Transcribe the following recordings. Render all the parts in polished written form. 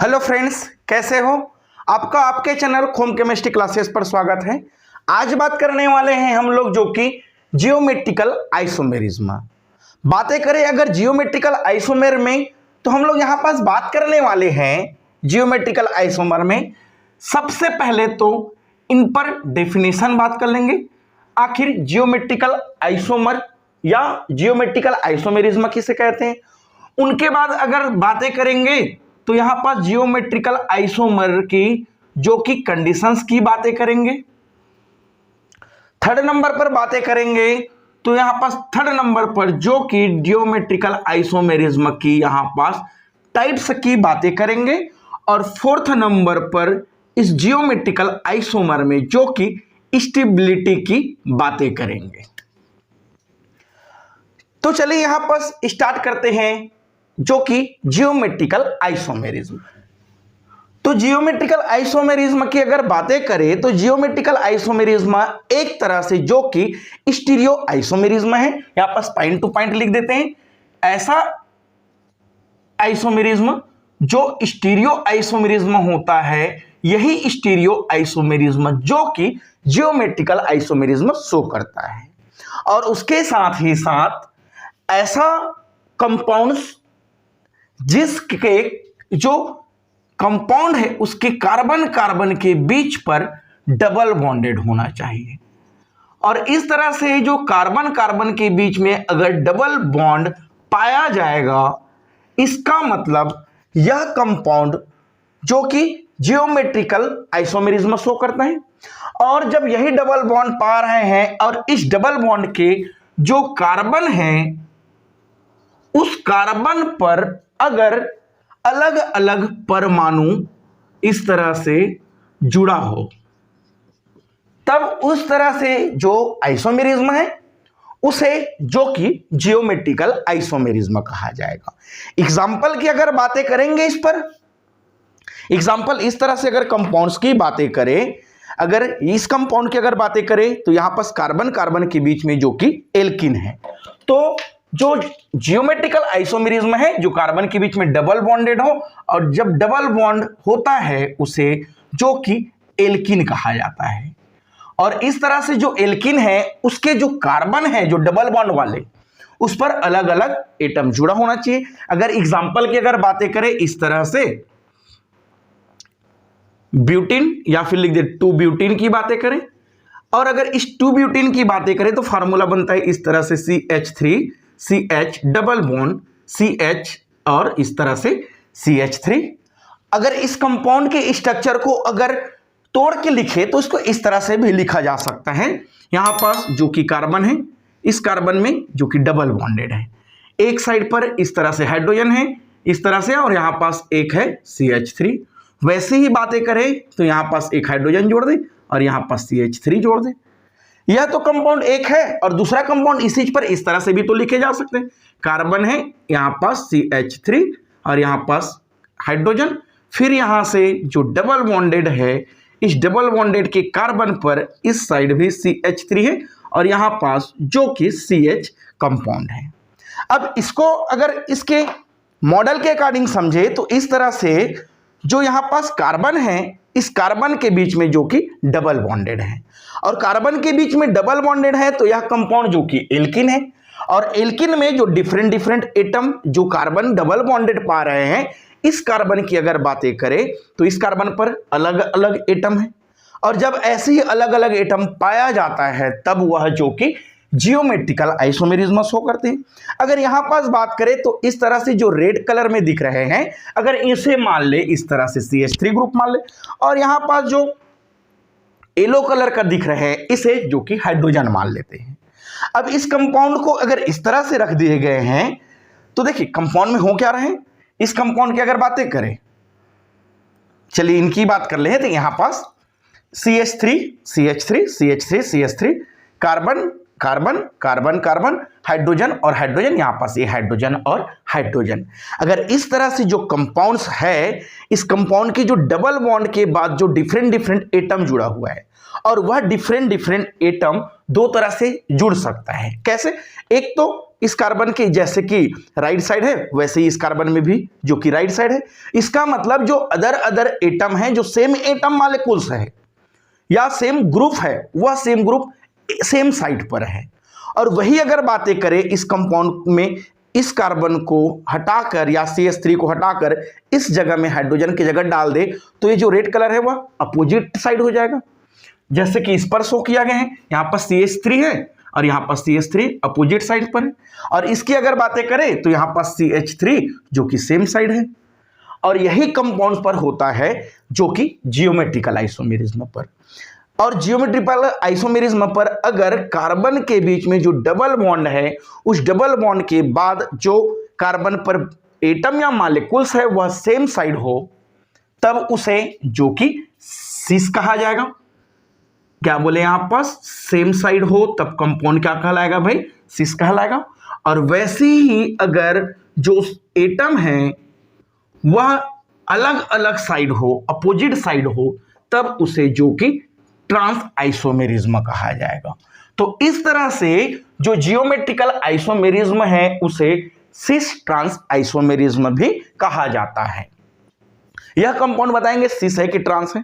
Hello friends, कैसे हो? आपका आपके चैनल होम केमिस्ट्री क्लासेस पर स्वागत है। आज बात करने वाले हैं हम लोग जो कि जियोमेट्रिकल आइसोमेरिज्म। बातें करें अगर जियोमेट्रिकल आइसोमेर में, तो हम लोग यहां पास बात करने वाले हैं जियोमेट्रिकल आइसोमर में। सबसे पहले तो इन पर डेफिनेशन बात कर लेंगे, आखिर जियोमेट्रिकल आइसोमर या जियोमेट्रिकल आइसोमेरिज्म किसे कहते हैं। उनके बाद अगर बातें करेंगे तो यहां पर जियोमेट्रिकल आइसोमर की जो कि कंडीशंस की बातें करेंगे। थर्ड नंबर पर बातें करेंगे तो यहां पास थर्ड नंबर पर जो कि जियोमेट्रिकल आइसोमेरिज्म की यहां पास टाइप्स की बातें करेंगे। और फोर्थ नंबर पर इस जियोमेट्रिकल आइसोमर में जो कि स्टेबिलिटी की बातें करेंगे। तो चलिए यहां पास स्टार्ट करते हैं जो कि जियोमेट्रिकल आइसोमेरिज्म। तो जियोमेट्रिकल आइसोमेरिज्म की अगर बातें करें तो जियोमेट्रिकल आइसोमेरिज्म एक तरह से जो कि स्टीरियो आइसोमेरिज्म है, यहां पास पॉइंट टू पॉइंट लिख देते हैं। ऐसा आइसोमेरिज्म जो स्टीरियो आइसोमेरिज्म होता है, यही स्टीरियो आइसोमेरिज्म जो कि जियोमेट्रिकल आइसोमेरिज्म शो करता है। और उसके साथ ही साथ ऐसा कंपाउंड्स जिसके जो कंपाउंड है उसके कार्बन कार्बन के बीच पर डबल बॉन्डेड होना चाहिए। और इस तरह से जो कार्बन कार्बन के बीच में अगर डबल बॉन्ड पाया जाएगा, इसका मतलब यह कंपाउंड जो कि जियोमेट्रिकल आइसोमेरिज्म शो करता है। और जब यही डबल बॉन्ड पा रहे हैं और इस डबल बॉन्ड के जो कार्बन है उस कार्बन पर अगर अलग अलग परमाणु इस तरह से जुड़ा हो, तब उस तरह से जो आइसोमेरिज्म है उसे जो कि जियोमेट्रिकल आइसोमेरिज्म कहा जाएगा। एग्जाम्पल की अगर बातें करेंगे इस पर, एग्जाम्पल इस तरह से अगर कंपाउंड्स की बातें करें, अगर इस कंपाउंड की अगर बातें करें तो यहां पर कार्बन कार्बन के बीच में जो कि एल्किन है, तो जो जियोमेट्रिकल आइसोमेरिज्म है जो कार्बन के बीच में डबल बॉन्डेड हो, और जब डबल बॉन्ड होता है उसे जो कि एल्किन कहा जाता है। और इस तरह से जो एल्किन है उसके जो कार्बन है जो डबल बॉन्ड वाले, उस पर अलग अलग एटम जुड़ा होना चाहिए। अगर एग्जांपल की अगर बातें करें इस तरह से ब्यूटीन या फिर लिख दे 2 ब्यूटीन की बातें करें, और अगर इस 2 ब्यूटीन की बातें करें तो फार्मूला बनता है इस तरह से CH3 CH double bond CH और इस तरह से CH3। अगर इस कंपाउंड के स्ट्रक्चर को अगर तोड़ के लिखे तो इसको इस तरह से भी लिखा जा सकता है। यहां पास जो कि कार्बन है, इस कार्बन में जो कि डबल बॉन्डेड है, एक साइड पर इस तरह से हाइड्रोजन है इस तरह से, और यहां पास एक है CH3। वैसे ही बातें करें तो यहां पास एक हाइड्रोजन जोड़ दे और यहां पास CH3 जोड़ दे। यह तो कंपाउंड एक है, और दूसरा कंपाउंड इसी पर इस तरह से भी तो लिखे जा सकते हैं। कार्बन है यहां पास CH3 और यहां पास हाइड्रोजन, फिर यहां से जो डबल बॉन्डेड है इस डबल बॉन्डेड के कार्बन पर इस साइड भी CH3 है और यहां पास जो कि CH कंपाउंड है। अब इसको अगर इसके मॉडल के अकॉर्डिंग समझे तो इस तरह से जो यहां पास कार्बन है इस कार्बन के बीच में जो कि डबल बॉन्डेड है, और कार्बन के बीच में डबल बॉन्डेड है तो यह कंपाउंड जो कि एल्किन है। और एल्किन में जो डिफरेंट डिफरेंट एटम जो कार्बन डबल बॉन्डेड पा रहे हैं, इस कार्बन की अगर बातें करें तो इस कार्बन पर अलग अलग एटम है, और जब ऐसे ही अलग अलग एटम पाया जाता है तब वह जो कि जियोमेट्रिकल आइसोमेरिज्म शो करते हैं। अगर यहां पास बात करें तो इस तरह से जो रेड कलर में दिख रहे हैं, अगर इसे मान ले इस तरह से CH3 ग्रुप मान ले, और यहां पास जो येलो कलर का दिख रहे हैं इसे जो कि हाइड्रोजन मान लेते हैं। अब इस कंपाउंड को अगर इस तरह से रख दिए गए हैं तो देखिए कंपाउंड में हो क्या रहे हैं। इस कंपाउंड की अगर बातें करें, चलिए इनकी बात कर ले, तो यहां पास CH3 CH3 CH3 CH3 carbon carbon carbon carbon hydrogen और हाइड्रोजन, यहां पास ये हाइड्रोजन और हाइड्रोजन। अगर इस तरह से जो कंपाउंड्स है, इस कंपाउंड के जो डबल बॉन्ड के बाद जो डिफरेंट डिफरेंट एटम जुड़ा हुआ है, और वह डिफरेंट डिफरेंट एटम दो तरह से जुड़ सकता है। कैसे? एक तो इस कार्बन की जैसे कि राइट साइड है वैसे ही इस कार्बन में भी जो कि राइट साइड है। इसका मतलब जो अदर एटम है, जो सेम एटम मॉलिक्यूल्स है या सेम ग्रुप है, वह सेम ग्रुप सेम साइड पर है। और वही अगर बातें करें इस कंपाउंड में, इस कार्बन को हटाकर या CH3 को हटाकर इस जगह में हाइड्रोजन की जगह डाल दे तो ये जो रेड कलर है वह अपोजिट साइड हो जाएगा, जैसे कि इस पर शो किया गया है। यहां पर CH3 है और यहां पर CH3 अपोजिट साइड पर है। और इसकी अगर बातें करें तो यहां पर CH3 जो कि सेम साइड है। और यही कंपाउंड पर होता है जो कि जियोमेट्रिकल आइसोमेरिज्म पर। और जियोमेट्रिकल आइसोमेरिज्म पर अगर कार्बन के बीच में जो डबल बॉन्ड है, उस डबल बॉन्ड के बाद जो कार्बन पर एटम या मॉलिक्यूल्स है वह सेम साइड हो, तब उसे जो कि सिस कहा जाएगा। क्या बोले यहां पर, सेम साइड हो तब कंपाउंड क्या कहलाएगा भाई, सिस कहलाएगा। और वैसे ही अगर जो एटम है वह अलग अलग साइड हो, अपोजिट साइड हो, तब उसे जो कि ट्रांस आइसोमेरिज्म कहा जाएगा। तो इस तरह से जो जियोमेट्रिकल आइसोमेरिज्म है उसे सिस ट्रांस आइसोमेरिज्म भी कहा जाता है। यह कंपाउंड बताएंगे सिस है कि ट्रांस है।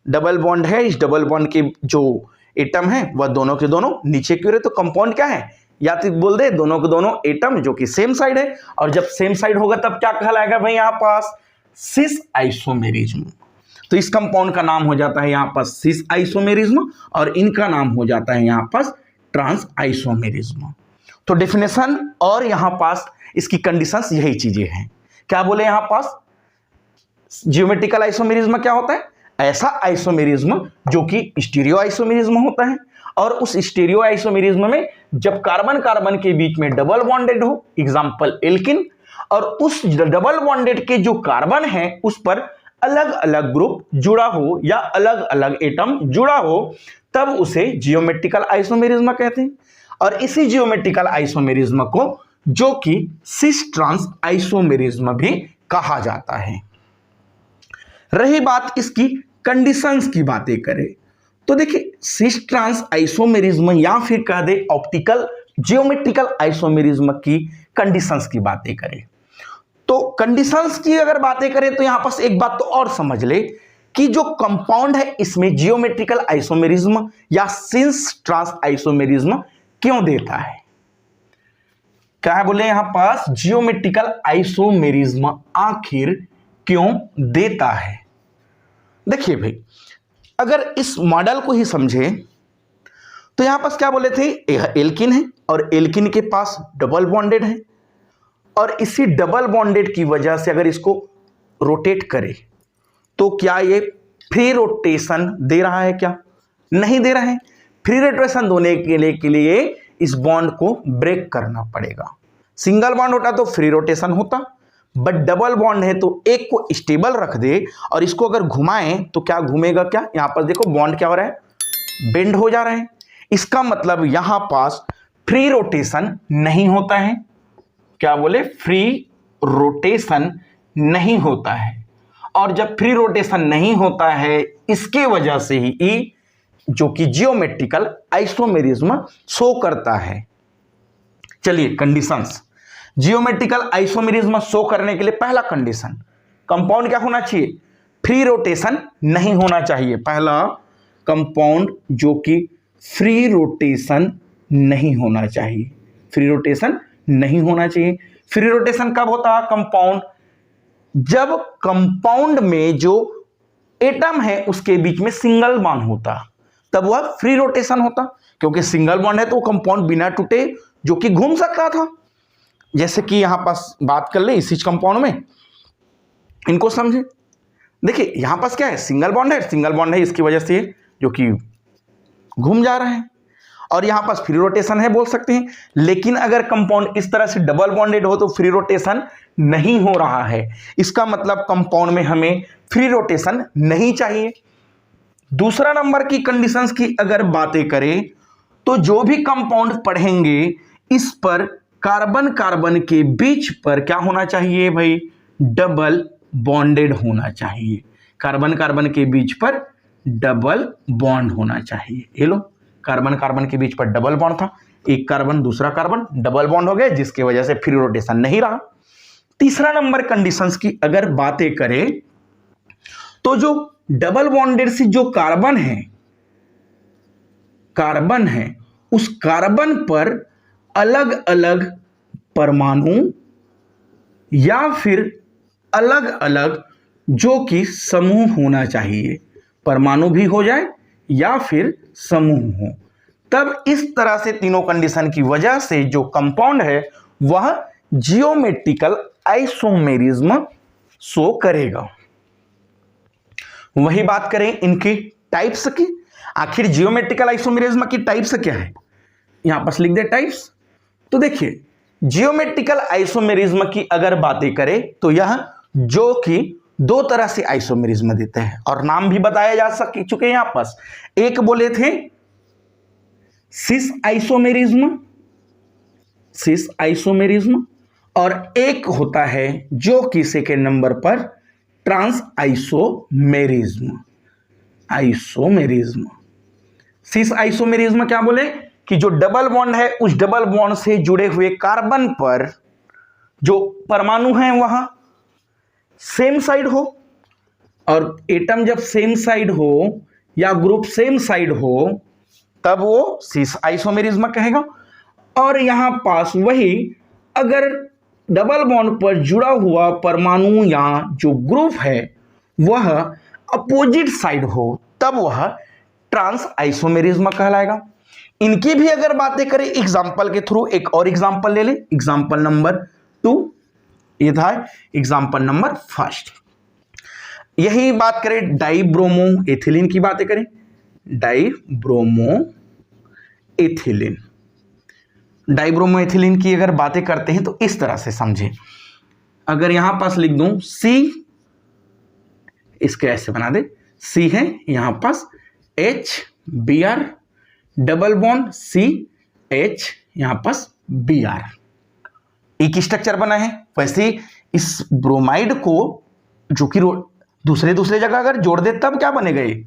डबल बॉन्ड है, इस डबल बॉन्ड के जो एटम है वह दोनों के दोनों नीचे की ओर है, तो कंपाउंड क्या है, या तो बोल दे दोनों के दोनों एटम जो कि सेम साइड है। और जब सेम साइड होगा तब क्या कहलाएगा भाई यहां पास, सिस आइसोमेरिज्म। तो इस कंपाउंड का नाम हो जाता है यहां पर सिस आइसोमेरिज्म और इनका नाम हो जाता है यहां पर ट्रांस आइसोमेरिज्म। तो डेफिनेशन और यहां पास इसकी कंडीशंस यही चीजें हैं। क्या बोले यहां पास, जियोमेट्रिकल आइसोमेरिज्म क्या होता है, ऐसा आइसोमेरिज्म जो कि स्टीरियो आइसोमेरिज्म होता है। और उस स्टीरियो आइसोमेरिज्म में जब कार्बन कार्बन के बीच में डबल बॉन्डेड हो, एग्जांपल एल्किन, और उस डबल बॉन्डेड के जो कार्बन है उस पर अलग अलग ग्रुप जुड़ा हो या अलग अलग एटम जुड़ा हो, तब उसे जियोमेट्रिकल आइसोमेरिज्म कहते हैं। और इसी जियोमेट्रिकल आइसोमेरिज्म को जो कि सिस ट्रांस आइसोमेरिज्म भी कहा जाता है। रही बात इसकी कंडीशंस की बातें करें तो देखिए, सिस ट्रांस आइसोमेरिज्म या फिर कह दे ऑप्टिकल जियोमेट्रिकल आइसोमेरिज्म की कंडीशंस की बातें करें तो कंडीशंस की अगर बातें करें तो यहां पर एक बात तो और समझ ले कि जो कंपाउंड है इसमें जियोमेट्रिकल आइसोमेरिज्म या सिस ट्रांस आइसोमेरिज्म क्यों देता है। क्या है बोले यहां पास, जियोमेट्रिकल आइसोमेरिज्म आखिर क्यों देता है। देखिए भाई, अगर इस मॉडल को ही समझे तो यहां पास क्या बोले थे, यह एल्किन है और एल्किन के पास डबल बॉन्डेड है। और इसी डबल बॉन्डेड की वजह से अगर इसको रोटेट करे तो क्या ये फ्री रोटेशन दे रहा है, क्या नहीं दे रहा है। फ्री रोटेशन देने के लिए इस बॉन्ड को ब्रेक करना पड़ेगा। सिंगल बॉन्ड होता तो फ्री रोटेशन होता, बट डबल बॉन्ड है तो एक को स्टेबल रख दे और इसको अगर घुमाएं तो क्या घूमेगा, क्या यहां पर देखो बॉन्ड क्या हो रहा है, बेंड हो जा रहा है। इसका मतलब यहां पास फ्री रोटेशन नहीं होता है। क्या बोले, फ्री रोटेशन नहीं होता है। और जब फ्री रोटेशन नहीं होता है इसके वजह से ही ई जो कि जियोमेट्रिकल आइसोमेरिज्म शो करता है। चलिए कंडीशंस, जियोमेट्रिकल आइसोमेरिज्म शो करने के लिए पहला कंडीशन, कंपाउंड क्या होना चाहिए, फ्री रोटेशन नहीं होना चाहिए। पहला कंपाउंड जो कि फ्री रोटेशन नहीं होना चाहिए, फ्री रोटेशन नहीं होना चाहिए। फ्री रोटेशन कब होता है कंपाउंड, जब कंपाउंड में जो एटम है उसके बीच में सिंगल बॉन्ड होता, तब वह फ्री रोटेशन होता। क्योंकि सिंगल बॉन्ड है तो कंपाउंड बिना टूटे जो कि घूम सकता था। जैसे कि यहां पास बात कर ले इसी कंपाउंड में, इनको समझे। देखिए यहां पास क्या है, सिंगल बॉन्ड है, सिंगल बॉन्ड है इसकी वजह से जो कि घूम जा रहा है, और यहां पास फ्री रोटेशन है बोल सकते हैं। लेकिन अगर कंपाउंड इस तरह से डबल बॉन्डेड हो तो फ्री रोटेशन नहीं हो रहा है, इसका मतलब कंपाउंड में हमें फ्री रोटेशन नहीं चाहिए। दूसरा नंबर की कंडीशंस की अगर बातें करें तो जो भी कंपाउंड पढ़ेंगे इस पर कार्बन कार्बन के बीच पर क्या होना चाहिए भाई, डबल बॉन्डेड होना चाहिए। कार्बन कार्बन के बीच पर डबल बॉन्ड होना चाहिए। ये लो, कार्बन कार्बन के बीच पर डबल बॉन्ड था, एक कार्बन दूसरा कार्बन डबल बॉन्ड हो गए, जिसकी वजह से फ्री रोटेशन नहीं रहा। तीसरा नंबर कंडीशंस की अगर बातें करें तो जो डबल बॉन्डेड से जो कार्बन है उस कार्बन पर अलग अलग परमाणु या फिर अलग अलग जो कि समूह होना चाहिए, परमाणु भी हो जाए या फिर समूह हो, तब इस तरह से तीनों कंडीशन की वजह से जो कंपाउंड है वह जियोमेट्रिकल आइसोमेरिज्म शो करेगा। वही बात करें इनकी टाइप्स की, आखिर जियोमेट्रिकल आइसोमेरिज्म की टाइप्स क्या है, यहां पर लिख दे टाइप्स। तो देखिए जियोमेट्रिकल आइसोमेरिज्म की अगर बातें करें तो यह जो कि दो तरह से आइसोमेरिज्म देते हैं और नाम भी बताया जा चुके हैं यहां पर। एक बोले थे सिस आइसोमेरिज्म और एक होता है जो कि सेकेंड नंबर पर ट्रांस आइसोमेरिज्म। सिस आइसोमेरिज्म क्या बोले कि जो डबल बॉन्ड है उस डबल बॉन्ड से जुड़े हुए कार्बन पर जो परमाणु हैं वह सेम साइड हो, और एटम जब सेम साइड हो या ग्रुप सेम साइड हो तब वो सिस आइसोमेरिज्म कहेगा। और यहां पास वही अगर डबल बॉन्ड पर जुड़ा हुआ परमाणु या जो ग्रुप है वह अपोजिट साइड हो तब वह ट्रांस आइसोमेरिज्म कहलाएगा। इनकी भी अगर बातें करें एग्जाम्पल के थ्रू, एक और एग्जाम्पल ले लें, एग्जाम्पल नंबर 2, ये था एग्जाम्पल नंबर 1। यही बात करें डाइब्रोमो एथिलीन की बातें करें, डाइब्रोमो एथिलीन की अगर बातें करते हैं तो इस तरह से समझें। अगर यहां पास लिख दूं सी, इसके ऐसे बना दे, सी है यहां पास HBr डबल बॉन्ड CH यहां पास Br, एक स्ट्रक्चर बना है। वैसे इस ब्रोमाइड को जो कि दूसरे जगह अगर जोड़ दे तब क्या बनेगा, ये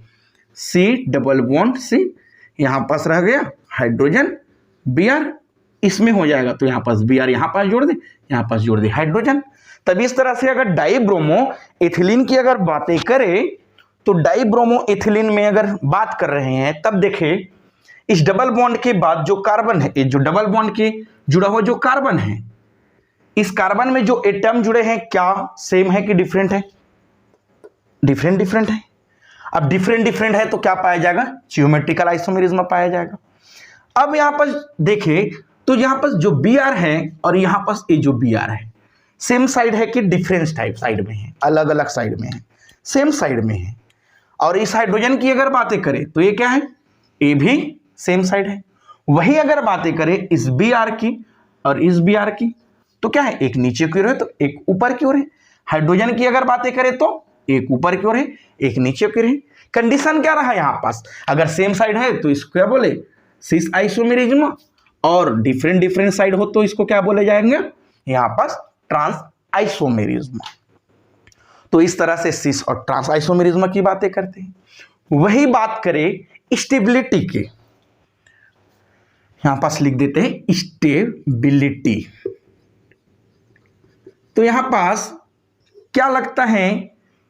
C डबल बॉन्ड C, यहां पास रह गया हाइड्रोजन Br, इसमें हो जाएगा तो यहां पास Br यहां पास जोड़ दे, यहां पास जोड़ दे हाइड्रोजन। तब इस तरह से अगर डाइब्रोमो एथिलीन की अगर बातें करें तो डाइब्रोमो एथिलीन में अगर बात कर रहे हैं तब देखें इस डबल बॉन्ड के बाद जो कार्बन है, जो डबल बॉन्ड के जुड़ा हुआ जो कार्बन है, इस कार्बन में जो एटम जुड़े हैं क्या सेम है कि डिफरेंट है, डिफरेंट है। अब डिफरेंट है तो क्या पाया जाएगा, जियोमेट्रिकल आइसोमेरिज्म पाया जाएगा। अब यहां पर देखें तो यहां पर जो Br है और यहां पर ये जो Br है सेम साइड है कि डिफरेंट टाइप साइड में है, अलग अलग साइड में है, सेम साइड में है। और इस हाइड्रोजन की अगर बातें करें तो ये क्या है, ये भी सेम साइड है। वही अगर बातें करें इस Br की और इस Br की तो क्या है, एक नीचे की ओर है तो एक ऊपर की ओर है। हाइड्रोजन की अगर बातें करें तो एक ऊपर की ओर है एक नीचे की ओर है। कंडीशन क्या रहा यहां पास, अगर सेम साइड है तो इसको क्या बोले, सिस आइसोमेरिज्म, और डिफरेंट साइड हो तो इसको क्या बोले जाएंगे, यहां पास ट्रांस आइसोमेरिज्म। तो इस तरह से सिस और ट्रांस आइसोमेरिज्म की बातें करते हैं। वही बात करें स्टेबिलिटी की, यहां पास लिख देते हैं स्टेबिलिटी। तो यहां पास क्या लगता है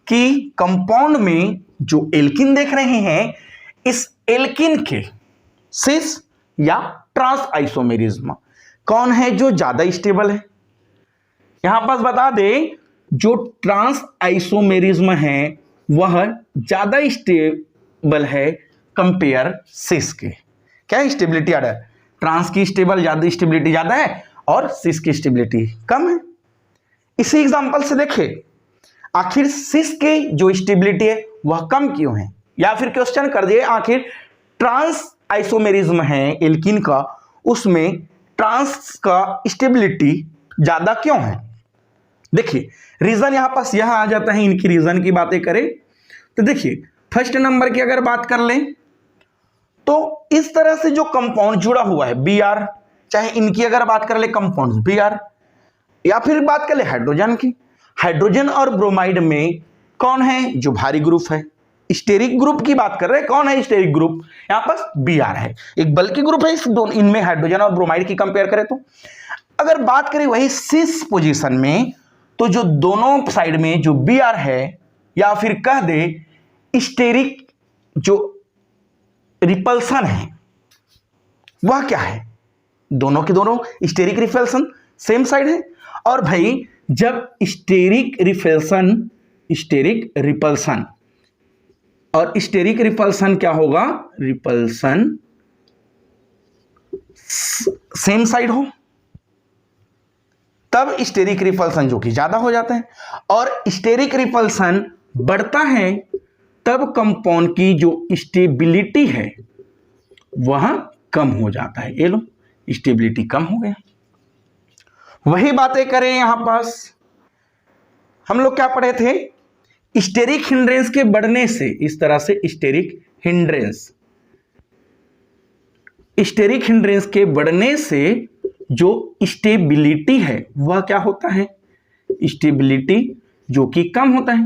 कि कंपाउंड में जो एल्किन देख रहे हैं इस एल्किन के सिस या ट्रांस आइसोमेरिज्म कौन है जो ज्यादा स्टेबल है। यहां पास बता दें जो ट्रांस आइसोमेरिज्म है वह ज्यादा स्टेबल है कंपेयर सिस के। क्या है, स्टेबिलिटी ज्यादा है, ट्रांस की स्टेबिलिटी ज्यादा है और सिस की स्टेबिलिटी कम है। इसी एग्जांपल से देखें आखिर सिस के जो स्टेबिलिटी है वह कम क्यों है, या फिर क्वेश्चन कर दिए आखिर ट्रांस आइसोमेरिज्म है एल्किन का, उसमें ट्रांस का स्टेबिलिटी ज्यादा क्यों है। देखिए रीजन यहां पास यह आ जाता है, इनकी रीजन की बातें करें तो देखिए फर्स्ट नंबर की अगर बात कर लें तो इस तरह से जो कंपाउंड जुड़ा हुआ है Br, चाहे इनकी अगर बात कर ले कंपाउंड Br, या फिर बात कर ले हाइड्रोजन की, हाइड्रोजन और ब्रोमाइड में कौन है जो भारी ग्रुप है, स्टेरिक ग्रुप की बात कर रहे हैं। कौन है स्टेरिक ग्रुप? यहां पर Br है, एक बल्कि ग्रुप है। इस दोनों इनमें हाइड्रोजन और ब्रोमाइड की कंपेयर करें तो अगर बात करें वही सिस पोजीशन में, तो जो दोनों साइड में जो Br है, या फिर कह दे स्टेरिक जो रिपल्सन है वह क्या है? दोनों के दोनों स्टेरिक रिपल्सन सेम साइड है। और भाई जब स्टेरिक रिपल्सन और स्टेरिक रिपल्सन क्या होगा? रिपल्सन सेम साइड हो तब स्टेरिक रिपल्सन जो कि ज्यादा हो जाता है, और स्टेरिक रिपल्सन बढ़ता है तब कंपाउंड की जो स्टेबिलिटी है वह कम हो जाता है। ये लो, स्टेबिलिटी कम हो गया। वही बातें करें यहां पास, हम लोग क्या पढ़े थे? स्टेरिक हिंड्रेंस के बढ़ने से, इस तरह से स्टेरिक हिंड्रेंस के बढ़ने से जो स्टेबिलिटी है वह क्या होता है? स्टेबिलिटी जो कि कम होता है।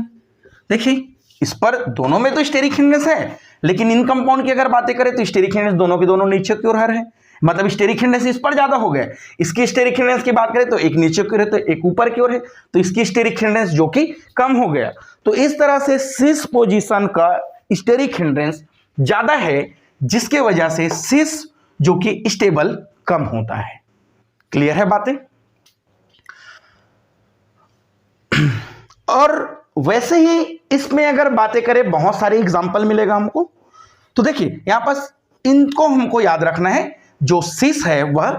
देखिए इस पर दोनों में तो स्टेरिक हिंड्रेंस है, लेकिन इन कंपाउंड की अगर बातें करें तो स्टेरिक हिंड्रेंस दोनों के दोनों नीचे की ओर है, मतलब स्टेरिक हिंड्रेंस इस पर ज्यादा हो गया। इसकी स्टेरिक हिंड्रेंस की बात करें तो एक नीचे की ओर है तो एक ऊपर की ओर है, तो इसकी स्टेरिक हिंड्रेंस जो कि कम हो गया। तो इस तरह से सिस पोजीशन का स्टेरिक हिंड्रेंस ज्यादा है, जिसके वजह से सिस जो कि स्टेबल कम होता है। क्लियर है बातें? और वैसे ही इसमें अगर बातें करें, बहुत सारे एग्जांपल मिलेगा हमको। तो देखिए यहां पास इनको हमको याद रखना है। जो सिस है वह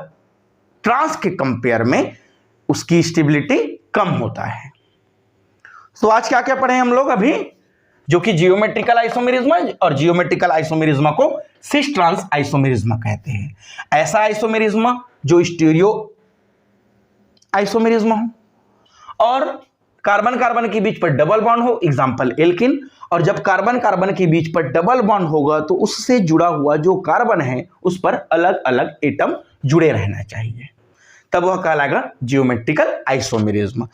ट्रांस के कंपेयर में उसकी स्टेबिलिटी कम होता है। तो आज क्या क्या पढ़े हम लोग अभी? जो कि जियोमेट्रिकल आइसोमेरिज्म, और जियोमेट्रिकल आइसोमेरिज्म को सिस ट्रांस आइसोमेरिज्म कहते हैं। ऐसा आइसोमेरिज्म जो स्टीरियो आइसोमेरिज्म हो और कार्बन कार्बन के बीच पर डबल बॉन्ड हो, एग्जांपल एल्किन। और जब कार्बन कार्बन के बीच पर डबल बॉन्ड होगा तो उससे जुड़ा हुआ जो कार्बन है उस पर अलग अलग एटम जुड़े रहना चाहिए, तब वह कहलाएगा जियोमेट्रिकल आइसोमेरिज्म।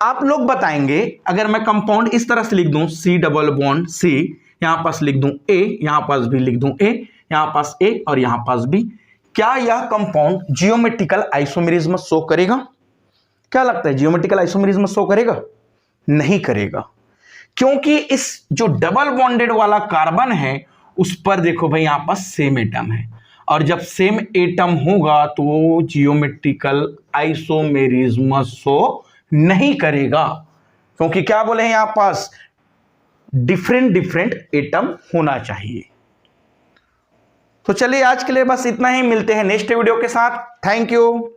आप लोग बताएंगे, अगर मैं कंपाउंड इस तरह से लिख दूं C डबल बॉन्ड C, यहां पास लिख दूं A, यहां पास भी लिख दूं A, यहां पास A और यहां पास B, क्या यह कंपाउंड जियोमेट्रिकल आइसोमेरिज्म शो करेगा? क्या लगता है, जियोमेट्रिकल आइसोमेरिज्म शो करेगा? नहीं करेगा, क्योंकि इस जो डबल बॉन्डेड वाला कार्बन है उस पर देखो भाई यहां पास सेम एटम है, और जब सेम एटम होगा तो जियोमेट्रिकल आइसोमेरिज्म शो नहीं करेगा, क्योंकि क्या बोले हैं यहां पास डिफरेंट एटम होना चाहिए। तो चलिए आज के लिए बस इतना ही, मिलते हैं नेक्स्ट वीडियो के साथ। Thank you.